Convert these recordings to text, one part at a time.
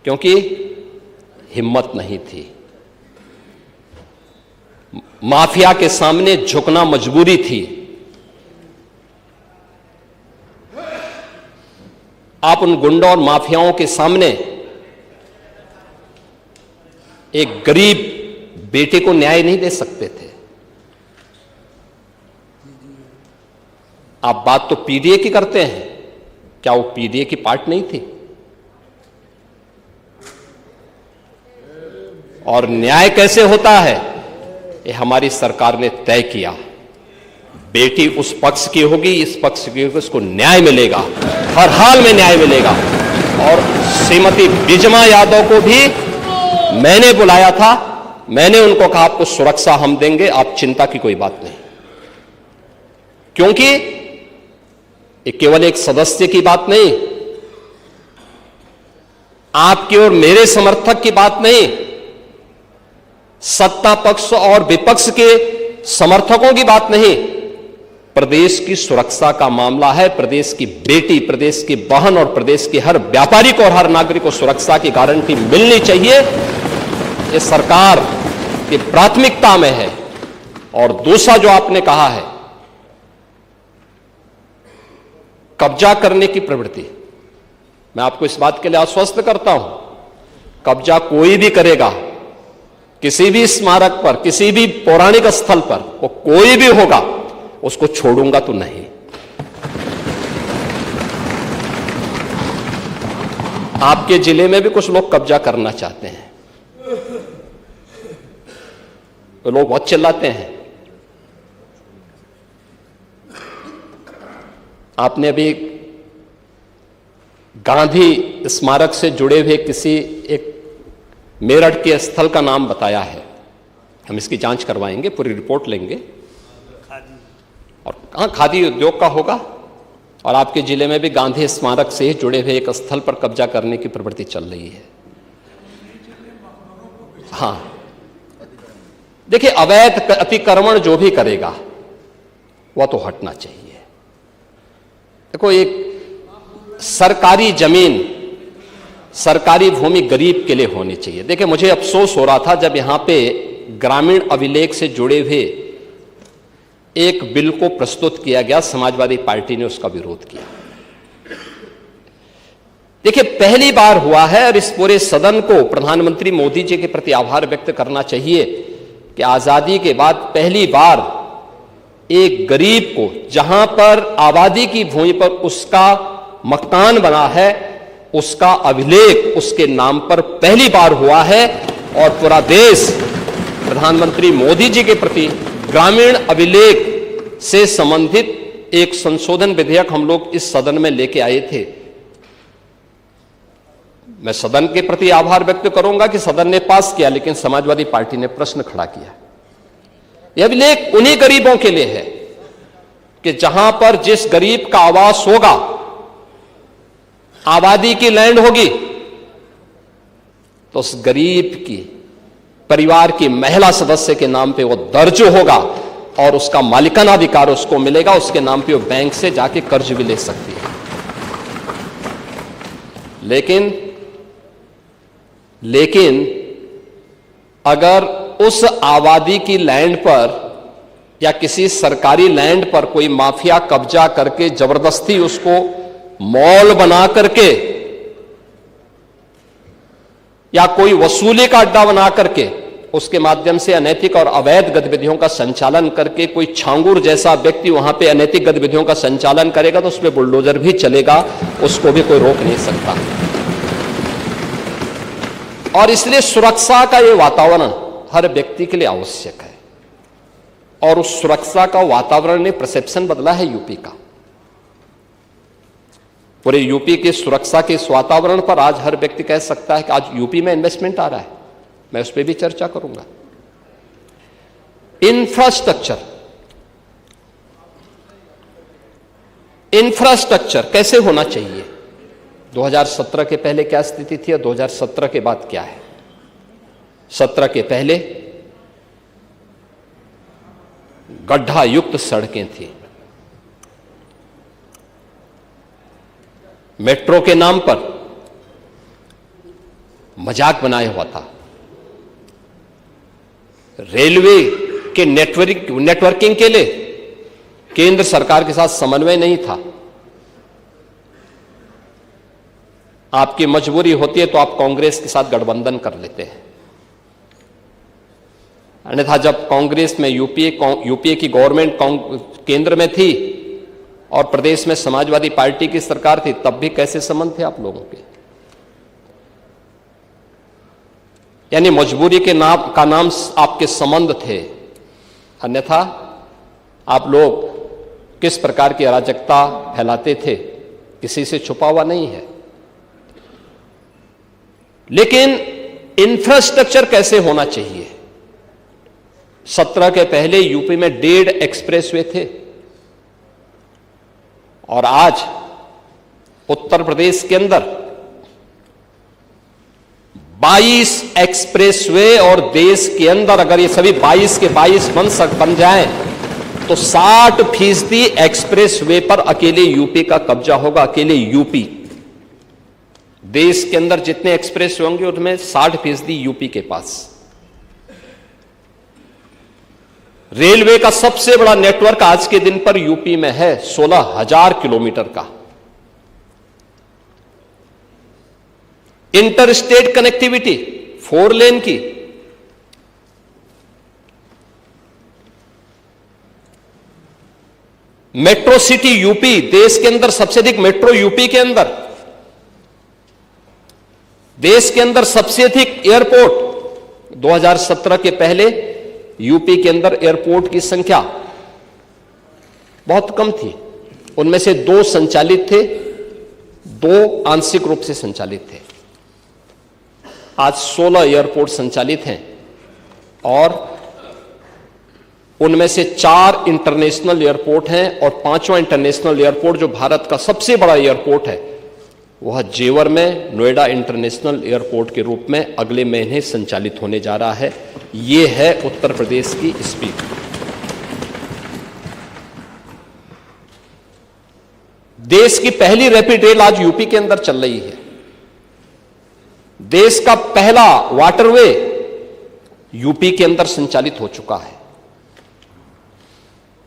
क्योंकि हिम्मत नहीं थी। माफिया के सामने झुकना मजबूरी थी। आप उन गुंडों और माफियाओं के सामने एक गरीब बेटे को न्याय नहीं दे सकते थे। आप बात तो पीडीए की करते हैं, क्या वो पीडीए की पार्ट नहीं थी? और न्याय कैसे होता है, ये हमारी सरकार ने तय किया। बेटी उस पक्ष की होगी, इस पक्ष की होगी, उसको न्याय मिलेगा, हर हाल में न्याय मिलेगा। और श्रीमती बिजमा यादव को भी मैंने बुलाया था, मैंने उनको कहा आपको सुरक्षा हम देंगे, आप चिंता की कोई बात नहीं। क्योंकि ये केवल एक सदस्य की बात नहीं, आपके और मेरे समर्थक की बात नहीं, सत्ता पक्ष और विपक्ष के समर्थकों की बात नहीं, प्रदेश की सुरक्षा का मामला है। प्रदेश की बेटी, प्रदेश की बहन और प्रदेश के हर व्यापारी को और हर नागरिक को सुरक्षा की गारंटी मिलनी चाहिए। ये सरकार की प्राथमिकता में है। और दूसरा जो आपने कहा है, कब्जा करने की प्रवृत्ति, मैं आपको इस बात के लिए आश्वस्त करता हूं, कब्जा कोई भी करेगा, किसी भी स्मारक पर, किसी भी पौराणिक स्थल पर, वो कोई भी होगा, उसको छोड़ूंगा तो नहीं। आपके जिले में भी कुछ लोग कब्जा करना चाहते हैं, तो लोग बहुत चिल्लाते हैं। आपने अभी गांधी स्मारक से जुड़े हुए किसी एक मेरठ के स्थल का नाम बताया है, हम इसकी जांच करवाएंगे, पूरी रिपोर्ट लेंगे। और कहां खादी उद्योग का होगा, और आपके जिले में भी गांधी स्मारक से जुड़े हुए एक स्थल पर कब्जा करने की प्रवृत्ति चल रही है। हां, देखिए, अवैध अतिक्रमण जो भी करेगा वह तो हटना चाहिए। देखो, एक सरकारी जमीन, सरकारी भूमि गरीब के लिए होनी चाहिए। देखिए, मुझे अफसोस हो रहा था जब यहां पे ग्रामीण अभिलेख से जुड़े हुए एक बिल को प्रस्तुत किया गया, समाजवादी पार्टी ने उसका विरोध किया। देखिए, पहली बार हुआ है, और इस पूरे सदन को प्रधानमंत्री मोदी जी के प्रति आभार व्यक्त करना चाहिए कि आजादी के बाद पहली बार एक गरीब को, जहां पर आबादी की भूमि पर उसका मकान बना है, उसका अभिलेख उसके नाम पर पहली बार हुआ है। और पूरा देश प्रधानमंत्री मोदी जी के प्रति ग्रामीण अभिलेख से संबंधित एक संशोधन विधेयक हम लोग इस सदन में लेके आए थे। मैं सदन के प्रति आभार व्यक्त करूंगा कि सदन ने पास किया, लेकिन समाजवादी पार्टी ने प्रश्न खड़ा किया। यह अभिलेख उन्हीं गरीबों के लिए है कि जहां पर जिस गरीब का आवास होगा, आबादी की लैंड होगी, तो उस गरीब की परिवार की महिला सदस्य के नाम पे वो दर्ज होगा और उसका मालिकाना अधिकार उसको मिलेगा। उसके नाम पे वो बैंक से जाके कर्ज भी ले सकती है। लेकिन अगर उस आबादी की लैंड पर या किसी सरकारी लैंड पर कोई माफिया कब्जा करके जबरदस्ती उसको मॉल बना करके या कोई वसूली का अड्डा बना करके उसके माध्यम से अनैतिक और अवैध गतिविधियों का संचालन करके कोई छांगुर जैसा व्यक्ति वहां पे अनैतिक गतिविधियों का संचालन करेगा, तो उस पर बुलडोजर भी चलेगा, उसको भी कोई रोक नहीं सकता। और इसलिए सुरक्षा का यह वातावरण हर व्यक्ति के लिए आवश्यक है, और उस सुरक्षा का वातावरण ने परसेप्शन बदला है यूपी का। पूरे यूपी की सुरक्षा के इस वातावरण पर आज हर व्यक्ति कह सकता है कि आज यूपी में इन्वेस्टमेंट आ रहा है। मैं उस पर भी चर्चा करूंगा। इंफ्रास्ट्रक्चर कैसे होना चाहिए, 2017 के पहले क्या स्थिति थी और 2017 के बाद क्या है। 17 के पहले गड्ढा युक्त सड़कें थी, मेट्रो के नाम पर मजाक बनाया हुआ था। रेलवे के नेटवर्किंग के लिए केंद्र सरकार के साथ समन्वय नहीं था। आपकी मजबूरी होती है तो आप कांग्रेस के साथ गठबंधन कर लेते हैं, अन्यथा जब कांग्रेस में यूपीए की गवर्नमेंट केंद्र में थी और प्रदेश में समाजवादी पार्टी की सरकार थी, तब भी कैसे संबंध थे आप लोगों के? यानी मजबूरी के नाम का नाम आपके संबंध थे, अन्यथा आप लोग किस प्रकार की अराजकता फैलाते थे किसी से छुपा हुआ नहीं है। लेकिन इंफ्रास्ट्रक्चर कैसे होना चाहिए? 17 के पहले यूपी में 1.5 एक्सप्रेसवे थे और आज उत्तर प्रदेश के अंदर 22 एक्सप्रेसवे, और देश के अंदर अगर ये सभी 22 के 22 बन जाएं तो 60% एक्सप्रेसवे पर अकेले यूपी का कब्जा होगा। अकेले यूपी, देश के अंदर जितने एक्सप्रेसवे होंगे उनमें 60% यूपी के पास। रेलवे का सबसे बड़ा नेटवर्क आज के दिन पर यूपी में है, 16,000 किलोमीटर का। इंटरस्टेट कनेक्टिविटी 4 लेन की, मेट्रो सिटी यूपी, देश के अंदर सबसे अधिक मेट्रो यूपी के अंदर, देश के अंदर सबसे अधिक एयरपोर्ट। 2017 के पहले यूपी के अंदर एयरपोर्ट की संख्या बहुत कम थी, उनमें से 2 संचालित थे, 2 आंशिक रूप से संचालित थे। आज 16 एयरपोर्ट संचालित हैं और उनमें से 4 इंटरनेशनल एयरपोर्ट हैं और 5वां इंटरनेशनल एयरपोर्ट जो भारत का सबसे बड़ा एयरपोर्ट है वह जेवर में नोएडा इंटरनेशनल एयरपोर्ट के रूप में अगले महीने संचालित होने जा रहा है। यह है उत्तर प्रदेश की स्पीड। देश की पहली रैपिड रेल आज यूपी के अंदर चल रही है। देश का पहला वाटरवे यूपी के अंदर संचालित हो चुका है।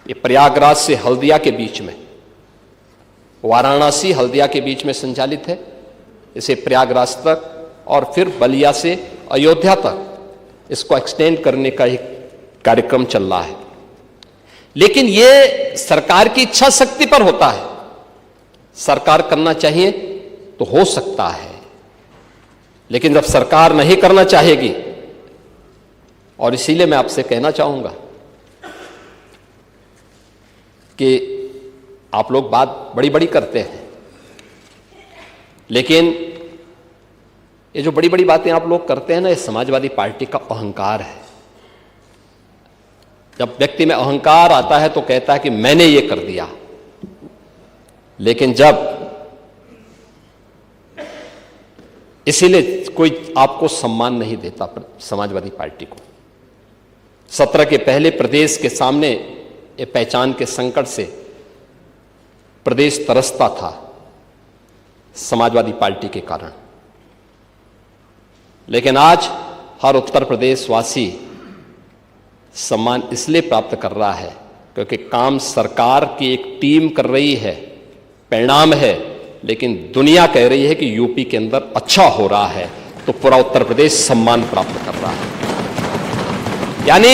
ये प्रयागराज से हल्दिया के बीच में, वाराणसी हल्दिया के बीच में संचालित है। इसे प्रयागराज तक और फिर बलिया से अयोध्या तक इसको एक्सटेंड करने का एक कार्यक्रम चल रहा है। लेकिन यह सरकार की इच्छा शक्ति पर होता है। सरकार करना चाहिए तो हो सकता है, लेकिन जब सरकार नहीं करना चाहेगी, और इसीलिए मैं आपसे कहना चाहूंगा कि आप लोग बात बड़ी बड़ी करते हैं, लेकिन ये जो बड़ी बड़ी बातें आप लोग करते हैं ना, ये समाजवादी पार्टी का अहंकार है। जब व्यक्ति में अहंकार आता है तो कहता है कि मैंने ये कर दिया, लेकिन जब इसीलिए कोई आपको सम्मान नहीं देता समाजवादी पार्टी को। 17 के पहले प्रदेश के सामने ये पहचान के संकट से प्रदेश तरसता था समाजवादी पार्टी के कारण, लेकिन आज हर उत्तर प्रदेश वासी सम्मान इसलिए प्राप्त कर रहा है क्योंकि काम सरकार की एक टीम कर रही है, परिणाम है, लेकिन दुनिया कह रही है कि यूपी के अंदर अच्छा हो रहा है, तो पूरा उत्तर प्रदेश सम्मान प्राप्त कर रहा है। यानी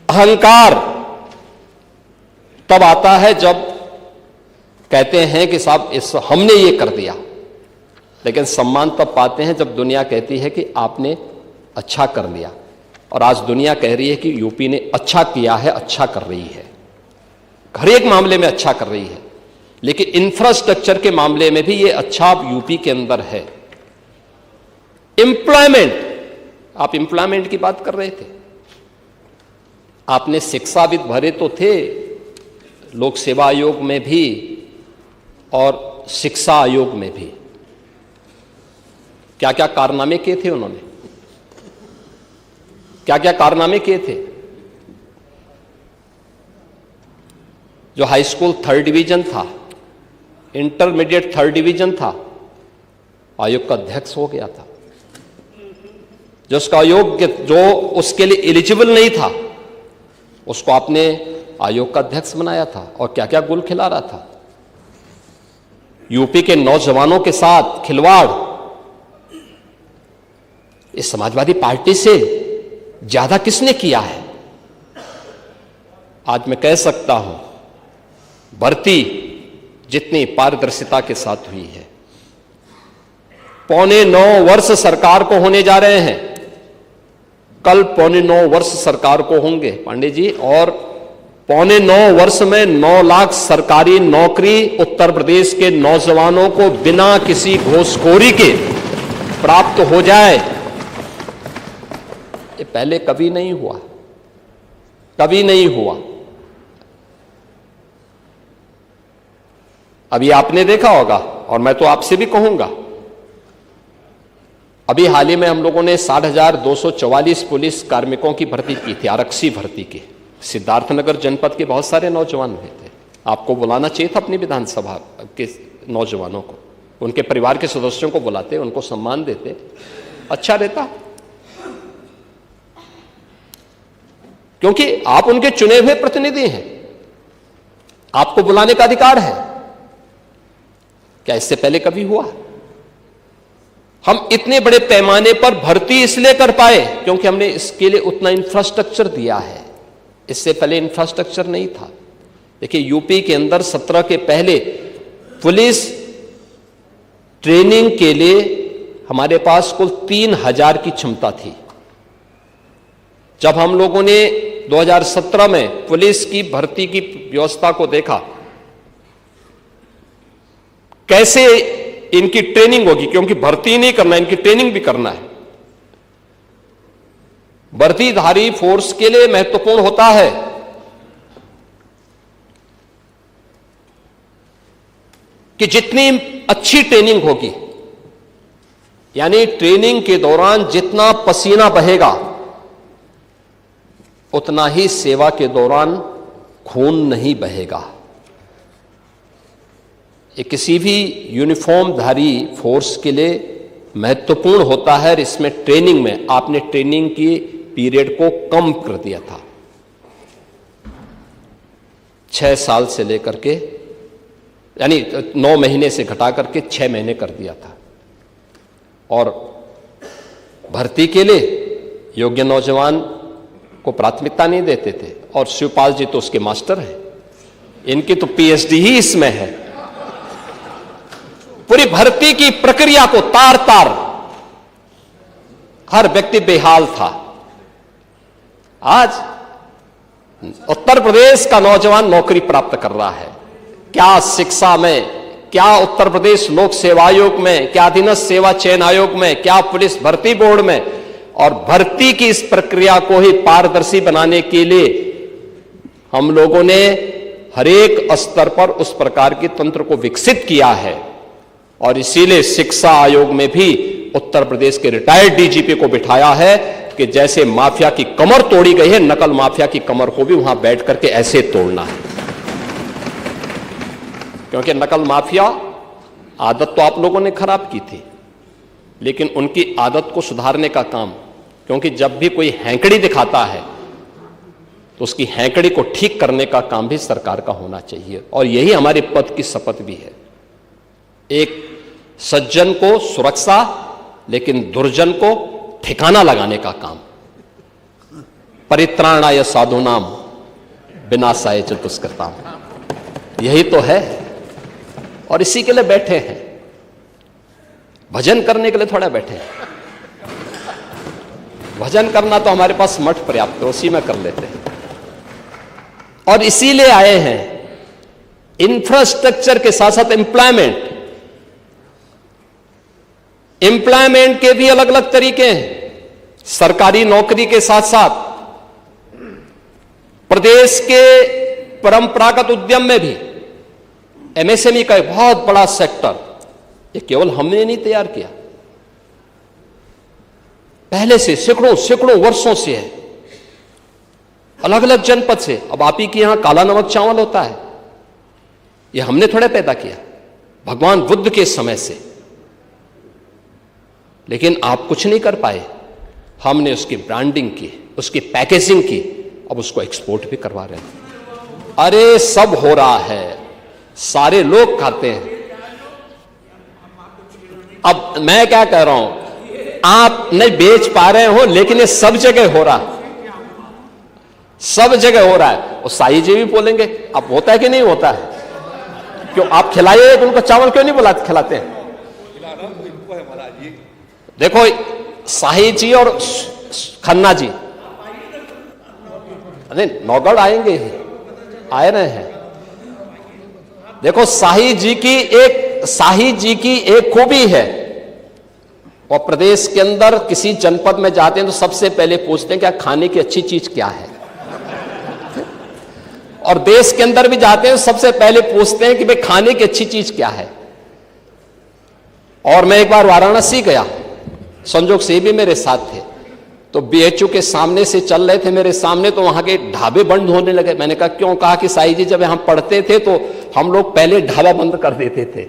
अहंकार तब आता है जब कहते हैं कि साहब हमने ये कर दिया, लेकिन सम्मान तब पाते हैं जब दुनिया कहती है कि आपने अच्छा कर लिया। और आज दुनिया कह रही है कि यूपी ने अच्छा किया है, अच्छा कर रही है, हर एक मामले में अच्छा कर रही है, लेकिन इंफ्रास्ट्रक्चर के मामले में भी ये अच्छा यूपी के अंदर है। एम्प्लॉयमेंट, आप एम्प्लॉयमेंट की बात कर रहे थे, आपने शिक्षाविद भरे तो थे लोक सेवा आयोग में भी और शिक्षा आयोग में भी, क्या क्या कारनामे किए थे उन्होंने, क्या क्या कारनामे किए थे। जो हाई स्कूल 3rd डिवीजन था, इंटरमीडिएट 3rd डिवीजन था, आयोग का अध्यक्ष हो गया था, जो उसका अयोग्य, जो उसके लिए एलिजिबल नहीं था, उसको आपने आयोग का अध्यक्ष बनाया था और क्या क्या गुल खिला रहा था। यूपी के नौजवानों के साथ खिलवाड़ इस समाजवादी पार्टी से ज्यादा किसने किया है? आज मैं कह सकता हूं, भर्ती जितनी पारदर्शिता के साथ हुई है, 8.25 वर्ष सरकार को होने जा रहे हैं, कल 8.25 वर्ष सरकार को होंगे पांडे जी, और 8.25 वर्ष में 9 लाख सरकारी नौकरी उत्तर प्रदेश के नौजवानों को बिना किसी घूसखोरी के प्राप्त हो जाए, ये पहले कभी नहीं हुआ, कभी नहीं हुआ। अभी आपने देखा होगा, और मैं तो आपसे भी कहूंगा, अभी हाल ही में हम लोगों ने 60,244 पुलिस कार्मिकों की भर्ती की थी, आरक्षी भर्ती की। सिद्धार्थनगर जनपद के बहुत सारे नौजवान हुए थे। आपको बुलाना चाहिए था अपनी विधानसभा के नौजवानों को, उनके परिवार के सदस्यों को बुलाते, उनको सम्मान देते, अच्छा रहता, क्योंकि आप उनके चुने हुए प्रतिनिधि हैं, आपको बुलाने का अधिकार है। क्या इससे पहले कभी हुआ? हम इतने बड़े पैमाने पर भर्ती इसलिए कर पाए क्योंकि हमने इसके लिए उतना इंफ्रास्ट्रक्चर दिया है। इससे पहले इंफ्रास्ट्रक्चर नहीं था। देखिए, यूपी के अंदर 17 के पहले पुलिस ट्रेनिंग के लिए हमारे पास कुल 3,000 की क्षमता थी। जब हम लोगों ने 2017 में पुलिस की भर्ती की व्यवस्था को देखा, कैसे इनकी ट्रेनिंग होगी, क्योंकि भर्ती नहीं करना, इनकी ट्रेनिंग भी करना है। वर्दीधारी फोर्स के लिए महत्वपूर्ण होता है कि जितनी अच्छी ट्रेनिंग होगी, यानी ट्रेनिंग के दौरान जितना पसीना बहेगा उतना ही सेवा के दौरान खून नहीं बहेगा। ये किसी भी यूनिफॉर्मधारी फोर्स के लिए महत्वपूर्ण होता है। और इसमें ट्रेनिंग में आपने ट्रेनिंग की पीरियड को कम कर दिया था, 6 साल से लेकर के, यानी 9 महीने से घटा करके 6 महीने कर दिया था। और भर्ती के लिए योग्य नौजवान को प्राथमिकता नहीं देते थे। और शिवपाल जी तो उसके मास्टर हैं, इनकी तो पीएचडी ही इसमें है। पूरी भर्ती की प्रक्रिया को तार तार हर व्यक्ति बेहाल था। आज उत्तर प्रदेश का नौजवान नौकरी प्राप्त कर रहा है। क्या शिक्षा में, क्या उत्तर प्रदेश लोक सेवा आयोग में, क्या अधीनस्थ सेवा चयन आयोग में, क्या पुलिस भर्ती बोर्ड में। और भर्ती की इस प्रक्रिया को ही पारदर्शी बनाने के लिए हम लोगों ने हर एक स्तर पर उस प्रकार के तंत्र को विकसित किया है। और इसीलिए शिक्षा आयोग में भी उत्तर प्रदेश के रिटायर्ड डीजीपी को बिठाया है कि जैसे माफिया की कमर तोड़ी गई है, नकल माफिया की कमर को भी वहां बैठ करके ऐसे तोड़ना है। क्योंकि नकल माफिया आदत तो आप लोगों ने खराब की थी, लेकिन उनकी आदत को सुधारने का काम, क्योंकि जब भी कोई हैंकड़ी दिखाता है तो उसकी हैंकड़ी को ठीक करने का काम भी सरकार का होना चाहिए। और यही हमारे पद की शपथ भी है। एक सज्जन को सुरक्षा, लेकिन दुर्जन को ठिकाना लगाने का काम। परित्राणाय साधूनाम विनाशाय च दुष्कृताम, यही तो है। और इसी के लिए बैठे हैं, भजन करने के लिए थोड़ा बैठे हैं। भजन करना तो हमारे पास मठ पर्याप्त है, उसी में कर लेते हैं। और इसीलिए आए हैं इंफ्रास्ट्रक्चर के साथ साथ एम्प्लॉयमेंट के भी अलग अलग तरीके हैं। सरकारी नौकरी के साथ साथ प्रदेश के परंपरागत उद्यम में भी एमएसएमई का एक बहुत बड़ा सेक्टर, ये केवल हमने नहीं तैयार किया, पहले से सैकड़ों वर्षों से है, अलग अलग जनपद से। अब आप ही के यहां काला नमक चावल होता है, ये हमने थोड़े पैदा किया, भगवान बुद्ध के समय से लेकिन आप कुछ नहीं कर पाए। हमने उसकी ब्रांडिंग की, उसकी पैकेजिंग की, अब उसको एक्सपोर्ट भी करवा रहे हैं। अरे सब हो रहा है, सारे लोग खाते हैं। अब मैं क्या कह रहा हूं, आप नहीं बेच पा रहे हो, लेकिन ये सब जगह हो रहा है, सब जगह हो रहा है। और साई जी भी बोलेंगे, अब होता है कि नहीं होता है? क्यों आप खिलाइए उनको चावल, क्यों नहीं खिलाते हैं? देखो साही जी और खन्ना जी, अरे नौगढ़ आएंगे ही, आए रहे हैं। देखो साही जी की एक खूबी है, और प्रदेश के अंदर किसी जनपद में जाते हैं तो सबसे पहले पूछते हैं क्या खाने की अच्छी चीज क्या है, और देश के अंदर भी जाते हैं तो सबसे पहले पूछते हैं कि भाई खाने की अच्छी चीज क्या है। और मैं एक बार वाराणसी गया, संजोग से भी मेरे साथ थे, तो बीएचयू के सामने से चल रहे थे मेरे सामने, तो वहां के ढाबे बंद होने लगे। मैंने कहा क्यों? कहा कि साई जी जब हम पढ़ते थे तो हम लोग पहले ढाबा बंद कर देते थे।